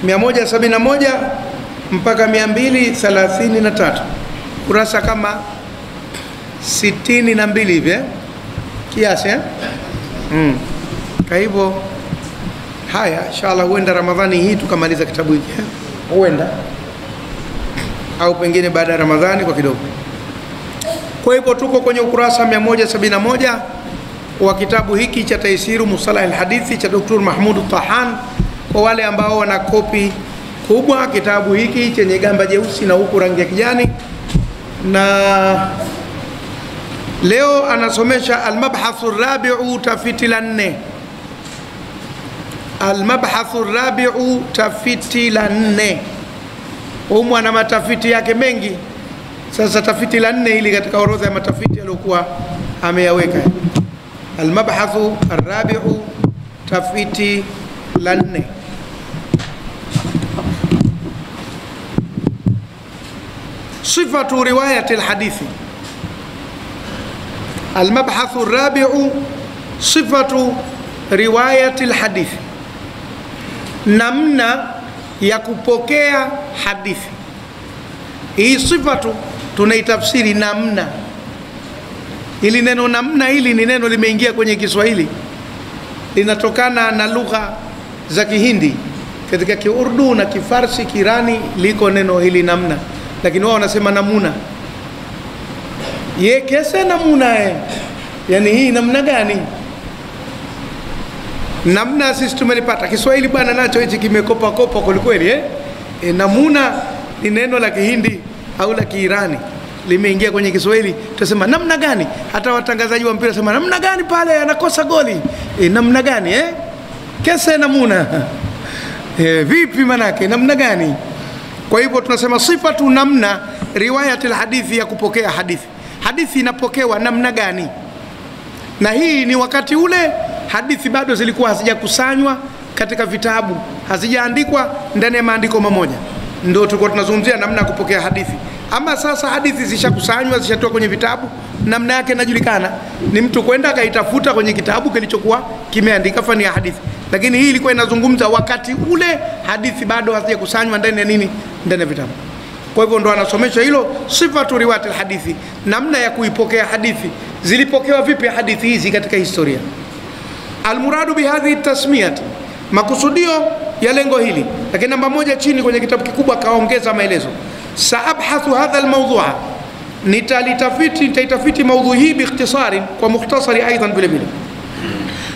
171 mpaka 233, kurasa kama 62 hivi kiasi kwa hivyo haya inshallah huenda Ramadhani hii tukamaliza kitabu hiki huenda, au pengine baada ya Ramadhani kwa kidogo. Kwa hivyo tuko kwenye ukurasa 171 wa kitabu hiki cha Taisiru Mustalah al-Hadithi cha Dr. Mahmud Tahan. Kwa wale ambao wana kopi kubwa, kitabu hiki chenye gamba jeusi na huku rangi ya kijani, na leo anasomesha al-mabhathu ar-rabi'u tafiti la 4. Al-mabhathu ar-rabi'u tafiti la 4. Humu ana matafiti yake mengi. Sasa tafiti la 4 hili katika orodha ya matafiti aliyokuwa ameyaweka. Al-mabhathu ar-rabi'u tafiti la 4. Sifatu riwayati al-hadithi. Al-mabhathu ar-rabi'u sifatu riwayati al-hadithi, namna ya kupokea hadithi. Hii sifatu tunaitafsiri namna. Hili neno namna hili ni neno limeingia kwenye Kiswahili, linatokana na lugha za Kihindi. Katika Kiurdu na Kifarsi, Kirani liko neno hili namna, lakini wao wanasema namuna. Ye kesa namuna yani hii namna gani? Namna sisi tumelipata. Kiswahili bwana nacho hichi kimekopa kopa kweli namuna ni neno la Kihindi au la Kiirani, limeingia kwenye Kiswahili. Tutasema namna gani? Hata watangazaji wa mpira sema namna gani pale anakosa goli, namna gani kesa namuna vipi manake namna gani? Kwa hivyo tunasema sifatu namna riwayatil hadithi, ya kupokea hadithi. Hadithi inapokewa namna gani? Na hii ni wakati ule hadithi bado zilikuwa hazijakusanywa katika vitabu, hazijaandikwa ndani ya maandiko mamoja, ndio tulikuwa tunazungumzia namna ya kupokea hadithi. Ama sasa hadithi zishakusanywa, zishatoka kwenye vitabu, namna yake inajulikana, ni mtu kwenda akaitafuta kwenye kitabu kilichokuwa kimeandika fani ya hadithi. Lakini hii ilikuwa inazungumza wakati ule hadithi bado hazijakusanywa ndani ya nini, ndani ya vitabu. Kwa hivyo ndo anasomesha hilo sifatu riwayatil hadithi, namna ya kuipokea hadithi. Zilipokewa vipi hadithi hizi katika historia? Almuradu bihadhihi tasmiyati, makusudio ya lengo hili. Lakini namba 1 chini kwenye kitabu kikubwa kaongeza maelezo. Saabhathu hadha almawdhu'a, nitaitafiti maudhui hii biikhtisari, kwa mukhtasari aidan vile vile.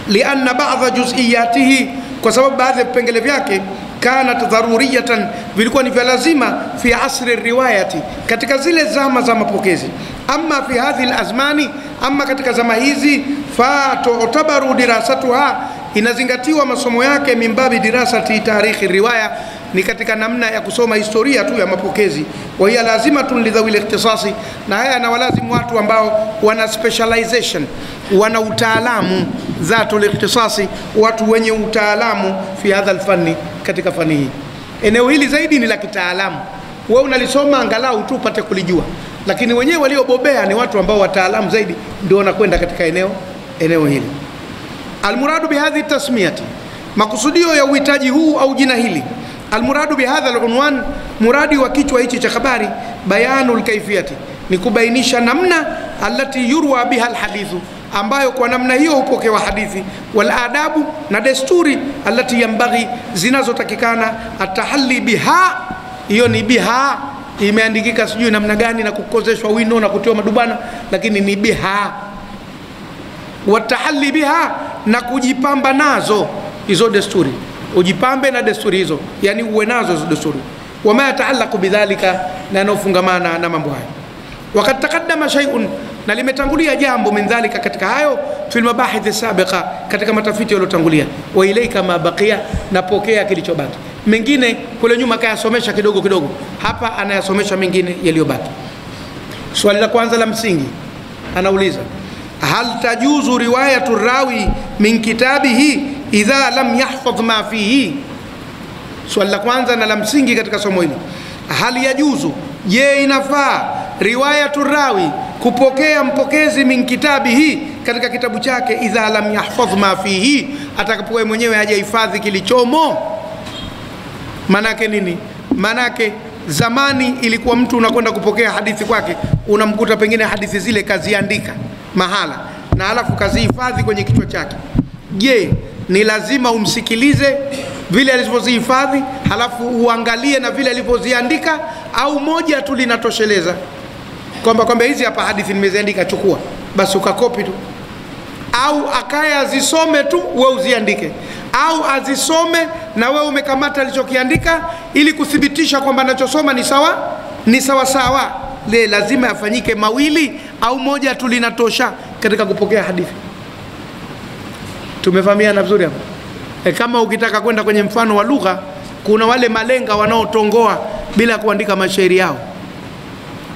Lianna ba'dha juz'iyatihi, kwa sababu baadhi ya vipengele vyake kanat dharuriyatan, vilikuwa ni vya lazima fi asri riwayati, katika zile zama za mapokezi. Amma fi hadhihi alazmani, amma katika zama hizi, fa tu'tabaru dirasatuha, inazingatiwa masomo yake mimbabi dirasati tarikhi riwaya, ni katika namna ya kusoma historia tu ya mapokezi. Wa hiya lazimatun lidhawil ikhtisasi, na haya na walazimu watu ambao wana specialization, wana utaalamu, dhatul ikhtisasi, watu wenye utaalamu fi hadha alfanni, katika fani hii. Eneo hili zaidi ni la kitaalamu, wewe unalisoma angalau tu upate kulijua, lakini wenyewe waliobobea ni watu ambao wataalamu zaidi, ndio wanakwenda katika eneo hili. Almuradu bihadhi tasmiyati, makusudio ya uhitaji huu au jina hili. Almuradu bihadha alunwan, muradi wa kichwa hichi cha habari, bayanul kaifiyati, ni kubainisha namna allati yurwa biha alhadithu, ambayo kwa namna hiyo hupokewa hadithi, wal adabu, na desturi, allati yambaghi, zinazotakikana, atahalli biha, hiyo ni biha, imeandikika sijui namna gani na kukozeshwa wino na kutiwa madubana, lakini ni biha. Watahalli biha, na kujipamba nazo hizo desturi, ujipambe na desturi hizo, yani uwe nazo hizo desturi. Wama yataallaqu bidhalika, na yanofungamana na mambo hayo. Wakad taqaddama shay'un, na limetangulia jambo min dhalika, katika hayo, fil mabahith sabiqa, katika matafiti yaliyotangulia. Wa ilayka ma baqiya, na pokea kilichobaki. Mengine kule nyuma kayasomesha kidogo kidogo, hapa anayasomesha mengine yaliyobaki. Swali la kwanza la msingi anauliza, hal tajuzu riwayatu rawi min kitabihi idha lam yahfadh ma fihi? Swali la kwanza na la msingi katika somo hili, hal yajuzu, je inafaa riwayatu rawi, kupokea mpokezi min kitabihi, katika kitabu chake, idha lam yahfadh ma fihi, atakapokuwa mwenyewe hajahifadhi kilichomo. Manake nini? Manake zamani ilikuwa mtu unakwenda kupokea hadithi kwake, unamkuta pengine hadithi zile kaziandika mahala na halafu kazihifadhi kwenye kichwa chake. Je, ni lazima umsikilize vile alizozihifadhi halafu uangalie na vile alivyoziandika, au moja tu linatosheleza? Kwamba hizi hapa hadithi nimeziandika, chukua basi ukakopi tu, au akaya azisome tu wewe uziandike, au azisome na wewe umekamata alichokiandika ili kuthibitisha kwamba anachosoma ni sawa. Le lazima yafanyike mawili au moja tu linatosha katika kupokea hadithi? Tumefahamiana vizuri hapo? Kama ukitaka kwenda kwenye mfano wa lugha, kuna wale malenga wanaotongoa bila kuandika mashairi yao.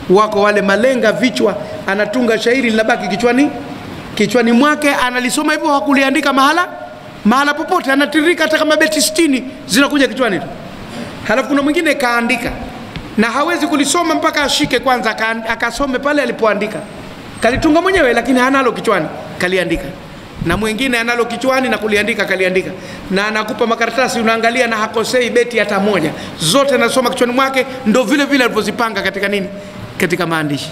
Wako wale malenga vichwa, anatunga shairi linabaki kichwani mwake, analisoma hivyo, hakuliandika mahala popote, anatirika hata kama beti 60 zinakuja kichwani tu. Halafu kuna mwingine kaandika na hawezi kulisoma mpaka ashike kwanza akasome pale alipoandika. Kalitunga mwenyewe lakini hanalo kichwani, kaliandika. Na mwingine analo kichwani na kuliandika, kaliandika. Na anakupa makaratasi unaangalia na hakosei beti hata moja. Zote anasoma kichwani mwake, ndo vile vile alivyozipanga katika nini? Katika maandishi.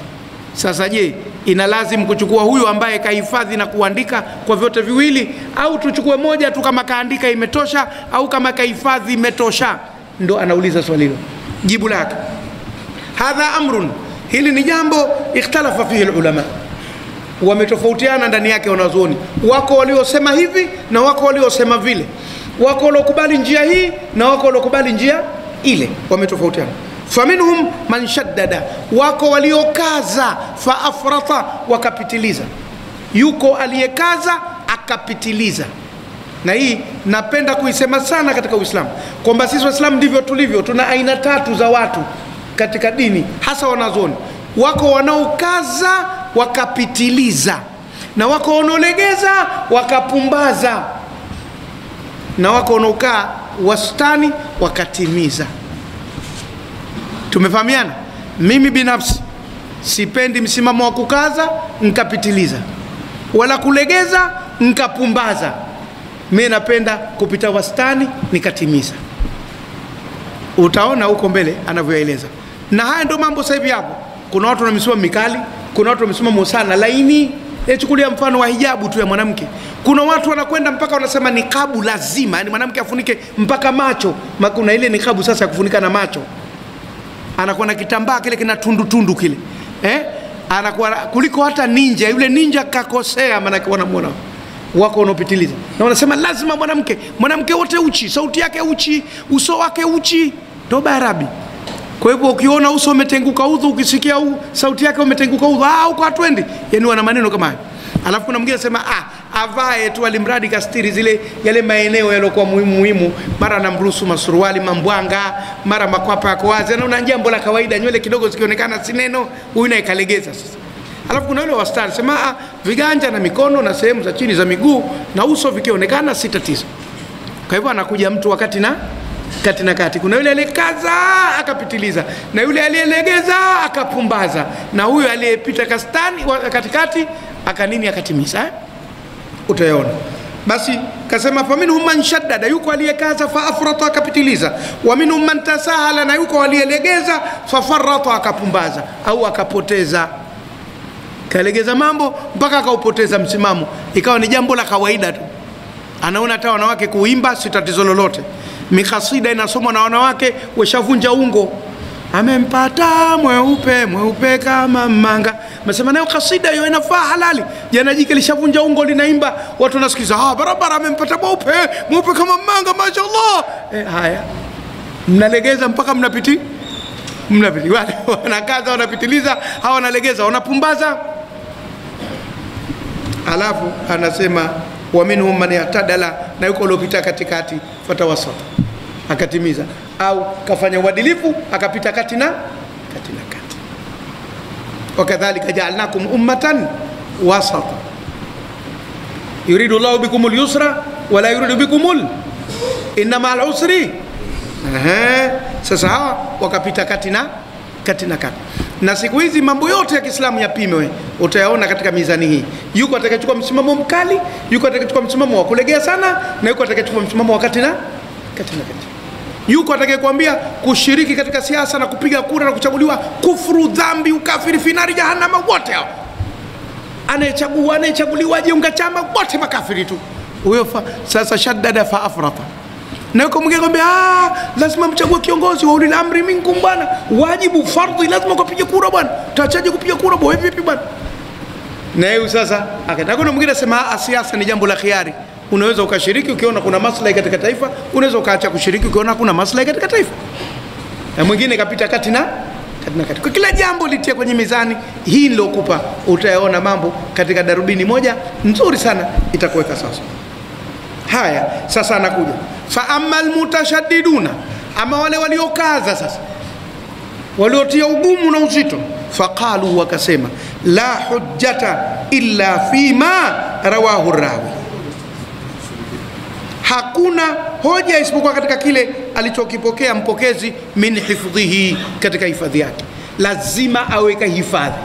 Sasa je, ina lazim kuchukua huyu ambaye kahifadhi na kuandika kwa vyote viwili, au tuchukue moja tu kama kaandika imetosha, au kama kahifadhi imetosha? Ndo anauliza swali hilo. Jibu lake, hadha amrun, hili ni jambo ikhtalafa fihi ulama, wametofautiana ndani yake wanazuoni. Wako waliosema hivi na wako waliosema vile, wako waliokubali njia hii na wako waliokubali njia ile, wametofautiana. Faminhum man shaddada, wako waliokaza, fa afrata, wakapitiliza. Yuko aliyekaza akapitiliza. Na hii napenda kuisema sana katika Uislamu, kwamba sisi Waislamu ndivyo tulivyo. Tuna aina tatu za watu katika dini, hasa wanazuoni. Wako wanaokaza wakapitiliza, na wako wanaolegeza wakapumbaza, na wako wanaokaa wastani wakatimiza. Tumefahamiana? Mimi binafsi sipendi msimamo wa kukaza nkapitiliza, wala kulegeza nkapumbaza. Mimi napenda kupita wastani nikatimiza. Utaona huko mbele anavyoeleza. Na haya ndio mambo sasa hivi hapo. Kuna watu wana misimamo mikali, kuna watu wana misimamo sana laini. Chukulia mfano wa hijabu tu ya mwanamke. Kuna watu wanakwenda mpaka wanasema nikabu lazima, yani mwanamke afunike mpaka macho. Kuna ile nikabu sasa kufunika na macho. Anakuwa na kitambaa kile kina tundu kile. Anakuwa kuliko hata ninja. Yule ninja kakosea, maana wanamuona. Wako wanaopitiliza. Na wanasema lazima mwanamke wote uchi, sauti yake uchi, uso wake uchi, toba Arabi. Kwa hivyo ukiona uso umetenguka udhu, ukisikia sauti yake umetenguka udhu, uko hatwendi. Yani wana maneno kama hayo. Alafu kuna mwingine anasema avae tu alimradi kastiri yale maeneo yaliokuwa muhimu, mara anamruhusu masuruali mambwanga, mara makwapa yako wazi, na una jambo la kawaida, nywele kidogo zikionekana si neno, huyu naye kalegeza sasa. Alafu kuna yule wastani sema viganja na mikono na sehemu za chini za miguu na uso vikionekana si tatizo. Kwa hivyo anakuja mtu wakati na kati. Kuna yule aliyekaza akapitiliza, na yule aliyelegeza akapumbaza, na huyu aliyepita kastani katikati akatimiza. Utayaona. Basi kasema faminhum man shaddada, yuko aliyekaza fa afrata akapitiliza, wa minhum man tasahala, na yuko aliyelegeza fa farrata akapumbaza au akapoteza. Kalegeza mambo mpaka akaupoteza msimamo, ikawa ni jambo la kawaida tu. Anaona hata wanawake kuimba si tatizo lolote. Mikasida inasomwa na wanawake washavunja ungo. Amempata mweupe kama manga. Mesema nayo kasida hiyo inafaa halali. Jana jike lishavunja ungo linaimba, watu wanasikiza, barabara amempata mweupe kama manga, mashaallah. Haya. Mnalegeza mpaka mnapiti. Wale wanakaza wanapitiliza, hawa wanalegeza, wanapumbaza. Alafu anasema wa minhum man yatadala, na yuko aliyopita katikati, fatawasata akatimiza, au kafanya uadilifu akapita kati na kati. Wakadhalika ja'alnakum ummatan wasata yuridu Allahu bikumul yusra wala yuridu bikumul inna ma'al usri. Sasa hawa wakapita kati na kati. Na siku hizi mambo yote ya Kiislamu yapimwe, utayaona katika mizani hii. Yuko atakayechukua msimamo mkali, yuko atakayechukua msimamo wa kulegea sana, na yuko atakayechukua msimamo wa kati na kati. Yuko atakayekwambia kushiriki katika siasa na kupiga kura na kuchaguliwa kufuru, dhambi, ukafiri, finari jahannama, wote hao. Anayechaguliwa jiunga chama, wote makafiri tu. Huyo sasa shaddada fa afrata. Na yuko mwingine kwambia lazima mchague kiongozi wa ulil amri minkum bwana, wajibu fardhi, lazima kupige kura bwana, tutachaje kupiga kura bwana, vipi bwana? Na yeye sasa akataka. Kuna mwingine sema siasa ni jambo la khiari, unaweza ukashiriki ukiona kuna maslahi katika taifa, unaweza ukaacha kushiriki ukiona kuna maslahi katika taifa. Na mwingine kapita kati na kati. Kwa kila jambo litie kwenye mizani. Hii nilokupa utayaona mambo katika darubini moja nzuri sana, itakuweka sasa. Haya, sasa anakuja fa ammal mutashaddiduna, ama wale waliokaza sasa, waliotia ugumu na uzito. Faqalu, wakasema la hujjata illa fima rawahu rawi, hakuna hoja isipokuwa katika kile alichokipokea mpokezi, min hifdhihi, katika hifadhi yake. Lazima aweka hifadhi,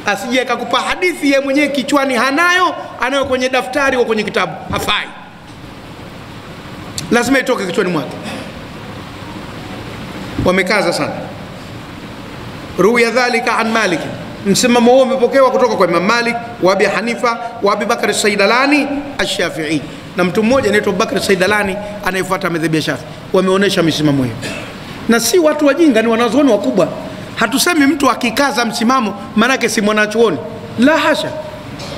asije akakupa hadithi yeye mwenyewe kichwani hanayo, anayo kwenye daftari au kwenye kitabu, hafai. Lazima itoke kichwani mwake. Wamekaza sana. Ruwiya dhalika an Malik, msimamo huo umepokewa kutoka kwa Imam Malik wa Abi Hanifa wa Abi Bakr as-Saidalani ash-Shafi'i, na mtu mmoja anaitwa Bakr as-Saidalani anayefuata madhhabi ya Shafi'i. Wameonesha misimamo hiyo, na si watu wajinga, ni wanazuoni wakubwa. Hatusemi mtu akikaza msimamo manake si mwanachuoni, la hasha,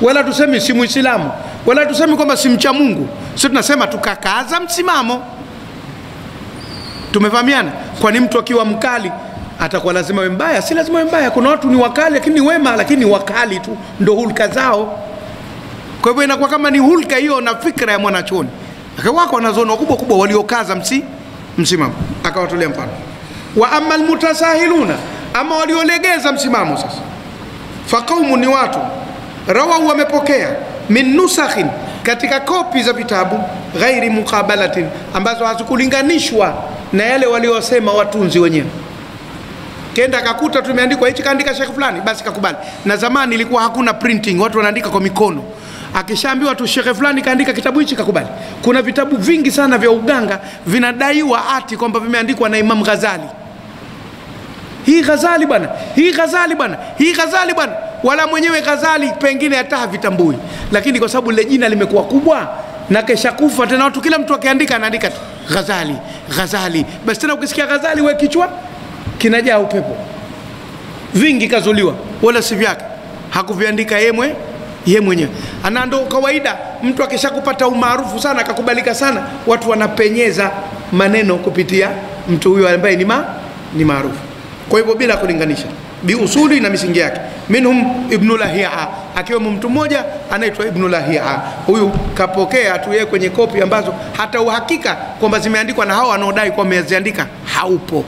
wala tusemi si Muislamu, wala tusemi kwamba si mcha Mungu. Sisi tunasema tukakaza msimamo. Tumefahamiana? Kwani mtu akiwa mkali atakuwa lazima awe mbaya? Si lazima awe mbaya. Kuna watu ni wakali lakini ni wema, lakini ni wakali tu, ndo hulka zao. Kwa hivyo inakuwa kama ni hulka hiyo na fikra ya mwanachuoni. Akawako wanazuoni wakubwa kubwa waliokaza msimamo. Akawatolea mfano. Wa amal mutasahiluna, ama waliolegeza msimamo sasa. Faqaumu, ni watu rawahu, wamepokea min nusakhin, katika kopi za vitabu, ghairi muqabalatin, ambazo hazikulinganishwa na yale waliosema watunzi wenyewe. Kenda akakuta tumeandikwa hichi kaandika Sheikh fulani, basi kakubali. Na zamani ilikuwa hakuna printing, watu wanaandika kwa mikono. Akishaambiwa tu Sheikh fulani kaandika kitabu hichi, kakubali. Kuna vitabu vingi sana vya uganga vinadaiwa ati kwamba vimeandikwa na Imam Ghazali. Hii Ghazali bwana, hii Ghazali bwana, hii Ghazali bwana. Wala mwenyewe Ghazali pengine hata havitambui, lakini kwa sababu ile jina limekuwa kubwa na kesha kufa tena, watu kila mtu akiandika anaandika tu Ghazali, Ghazali. Basi tena ukisikia Ghazali wewe kichwa kinajaa upepo. Vingi kazuliwa, wala si vyake, hakuviandika yeye mwenyewe. Ana ndo kawaida, mtu akishakupata umaarufu sana akakubalika sana, watu wanapenyeza maneno kupitia mtu huyo ambaye ni maarufu. Kwa hivyo bila kulinganisha, biusuli na misingi yake. Minhum Ibn Lahia, akiwa mtu mmoja anaitwa Ibn Lahia. Huyu kapokea tu yeye kwenye kopi ambazo hata uhakika kwamba zimeandikwa na hao wanaodai kwa wameziandika haupo.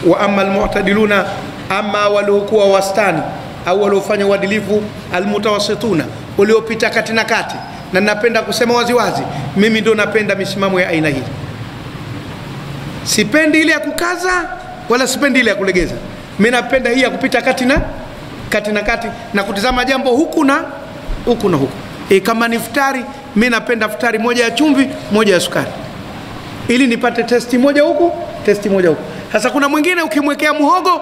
Wa amma almu'tadiluna, ama waliokuwa wastani au waliofanya uadilifu, almutawassituna, waliopita kati na kati. Na napenda kusema waziwazi, mimi ndo napenda misimamo ya aina hii. Sipendi ile ya kukaza wala sipendi ile ya kulegeza. Mimi napenda hii ya kupita kati na kutizama jambo huku na huku. Kama ni futari, mimi napenda futari moja ya chumvi, moja ya sukari, ili nipate testi moja huku, testi moja huku. Sasa kuna mwingine ukimwekea muhogo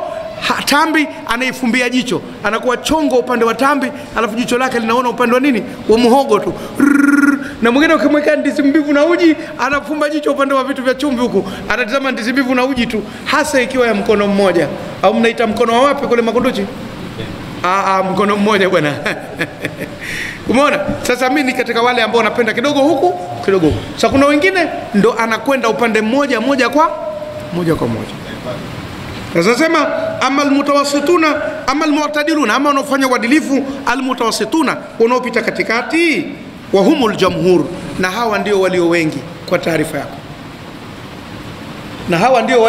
tambi anaifumbia jicho, anakuwa chongo upande wa tambi, alafu jicho lake linaona upande wa nini, wa muhogo tu. Na mwingine ukimwekea ndizi mbivu na uji, anafumba jicho upande wa vitu vya chumvi huku, anatazama ndizi mbivu na uji tu, hasa ikiwa ya mkono mmoja. Au mnaita mkono wa wapi kule Makunduchi? Mkono mmoja bwana. Umeona? Sasa mimi ni katika wale ambao napenda kidogo huku kidogo huku. Sasa kuna wengine ndo anakwenda upande moja kwa moja. Sasa sema amal mutawassituna, amal mu'tadiluna, ama wanaofanya uadilifu, almutawassituna, wanaopita katikati, wa humul jamhur, na hawa ndio walio wengi. Kwa taarifa yako, na hawa ndio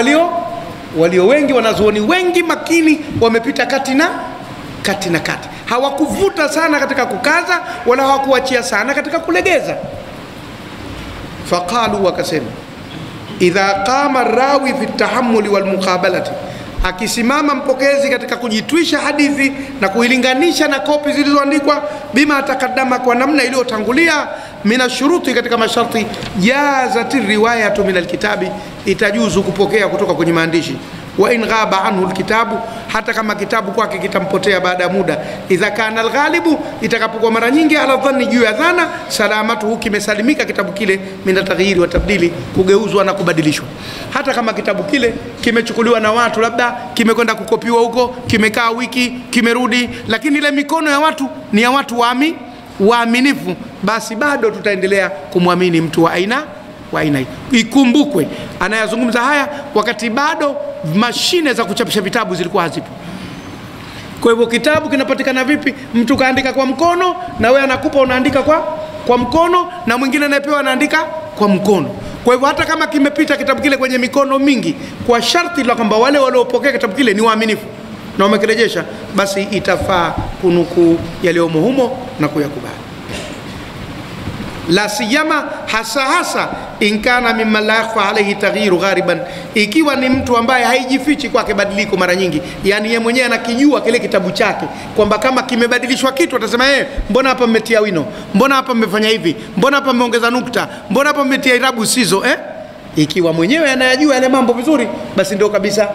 walio wengi, wanazuoni wengi makini wamepita kati na kati. Hawakuvuta sana katika kukaza wala hawakuachia sana katika kulegeza. Faqalu, wakasema idha qama rawi fi tahammuli wal muqabalati, akisimama mpokezi katika kujitwisha hadithi na kuilinganisha na kopi zilizoandikwa bima takadama, kwa namna iliyotangulia, mina shuruti, katika masharti, jazati riwayatu min alkitabi, itajuzu kupokea kutoka kwenye maandishi, wa in ghaba anhu alkitabu, hata kama kitabu kwake kitampotea baada ya muda, idha kana alghalibu, itakapokuwa mara nyingi, ala dhanni, juu ya dhana, salamatu, kimesalimika kitabu kile, min taghyiri wa tabdili, kugeuzwa na kubadilishwa. Hata kama kitabu kile kimechukuliwa na watu, labda kimekwenda kukopiwa huko, kimekaa wiki, kimerudi, lakini ile mikono ya watu ni ya watu waaminifu, basi bado tutaendelea kumwamini mtu wa aina hii. Ikumbukwe anayazungumza haya wakati bado mashine za kuchapisha vitabu zilikuwa hazipo. Kwa hivyo kitabu kinapatikana vipi? Mtu kaandika kwa mkono, na wewe anakupa, unaandika kwa mkono, na mwingine anayepewa anaandika kwa mkono. Kwa hivyo hata kama kimepita kitabu kile kwenye mikono mingi, kwa sharti la kwamba wale waliopokea kitabu kile ni waaminifu na wamekirejesha, basi itafaa kunukuu yaliyomo humo na kuyakubali. La siyama, hasa inkana mimma la yakhfa alayhi taghyiru ghariban, ikiwa ni mtu ambaye haijifichi kwake badiliko mara nyingi, yani yeye mwenyewe anakijua kile kitabu chake kwamba kama kimebadilishwa kitu atasema mbona hapa mmetia wino, mbona hapa mmefanya hivi, mbona hapa mmeongeza nukta, mbona hapa mmetia irabu sizo. Ikiwa mwenyewe anayajua yale mambo vizuri, basi ndio kabisa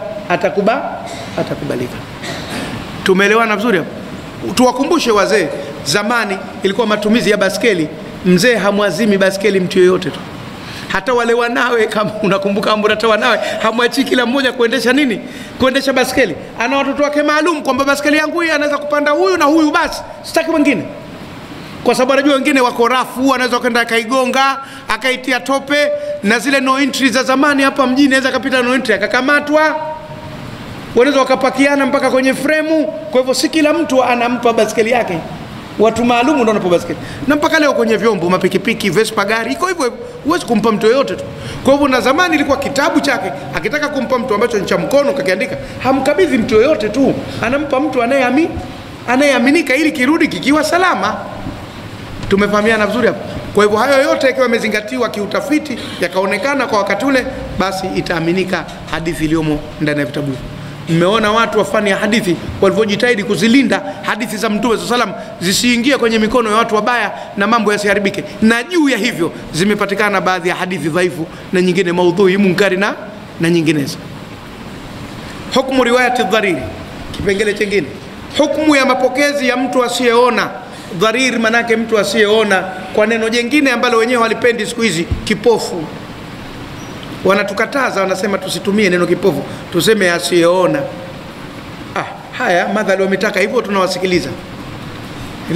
atakubalika. Tumeelewana vizuri hapo? Tuwakumbushe wazee, zamani ilikuwa matumizi ya baskeli, mzee hamwazimi baskeli mtu yoyote tu, hata wale wanawe, kama unakumbuka hata wanawe hamwachi kila mmoja kuendesha baskeli. Ana watoto wake maalum kwamba baskeli yangu hii anaweza kupanda huyu na huyu, basi sitaki wengine, kwa sababu anajua wengine wako rafu, anaweza kwenda akaigonga, akaitia tope, na zile no entry za zamani hapa mjini anaweza kapita no entry akakamatwa, wanaweza wakapakiana mpaka kwenye fremu. Kwa hivyo si kila mtu anampa baskeli yake, watu maalum ndio wanapa baskeli. Na mpaka leo kwenye vyombo, mapikipiki, Vespa, gari, iko hivyo, huwezi kumpa mtu yoyote tu. Kwa hivyo na zamani ilikuwa kitabu chake akitaka kumpa mtu ambacho ni cha mkono kakiandika, hamkabidhi mtu yoyote tu, anampa mtu anayeaminika, ili kirudi kikiwa salama. Tumefahamiana vizuri hapo? Kwa hivyo hayo yote yakiwa yamezingatiwa kiutafiti, yakaonekana kwa wakati ule, basi itaaminika hadithi iliyomo ndani ya vitabu. Mmeona watu wa fani ya hadithi walivyojitahidi kuzilinda hadithi za Mtume SAW zisiingie kwenye mikono ya watu wabaya na mambo yasiharibike, na juu ya hivyo zimepatikana baadhi ya hadithi dhaifu na nyingine maudhui, munkari na nyinginezo. Hukumu riwayati dhariri, kipengele chengine, hukumu ya mapokezi ya mtu asiyeona. Dharir manake mtu asiyeona, kwa neno jengine ambalo wenyewe walipendi siku hizi, kipofu. Wanatukataza, wanasema tusitumie neno kipofu, tuseme asiyeona. Haya madhali wametaka hivyo, tunawasikiliza.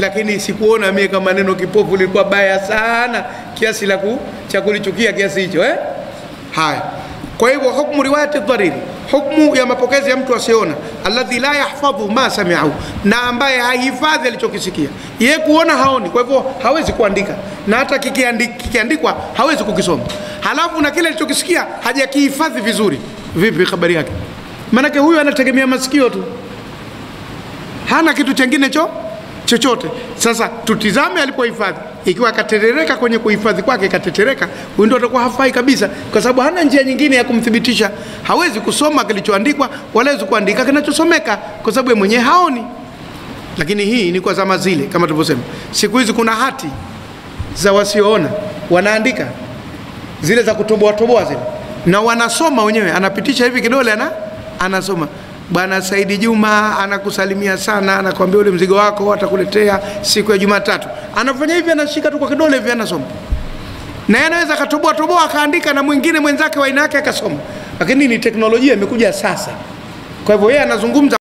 Lakini sikuona mie kama neno kipofu lilikuwa baya sana kiasi cha kulichukia kiasi hicho. Haya, kwa hivyo hukumu riwayati dhariri, hukumu ya mapokezi ya mtu asiyeona, alladhi la yahfadhu ma sami'ahu, na ambaye haihifadhi alichokisikia. Yeye kuona haoni, kwa hivyo hawezi kuandika, na hata kikiandikwa hawezi kukisoma. Halafu na kile alichokisikia hajakihifadhi vizuri, vipi habari yake? Maana huyu anategemea masikio tu, hana kitu kingine chochote. Sasa tutizame alipohifadhi. Ikiwa katerereka kwenye kuhifadhi kwake, katetereka, huyu ndio atakuwa hafai kabisa, kwa sababu hana njia nyingine ya kumthibitisha. Hawezi kusoma kilichoandikwa, wala hawezi kuandika kinachosomeka, kwa sababu yeye mwenyewe haoni. Lakini hii ni kwa zama zile, kama tulivyosema. Siku hizi kuna hati za wasioona, wanaandika zile za kutoboa zile, na wanasoma wenyewe, anapitisha hivi kidole, anasoma. Bwana Saidi Juma anakusalimia sana, anakuambia ule mzigo wako atakuletea siku ya Jumatatu. Anafanya hivi, anashika tu kwa kidole hivi, anasoma. Na yeye anaweza akatoboa akaandika, na mwingine mwenzake wa aina yake akasoma. Lakini ni teknolojia imekuja sasa. Kwa hivyo yeye anazungumza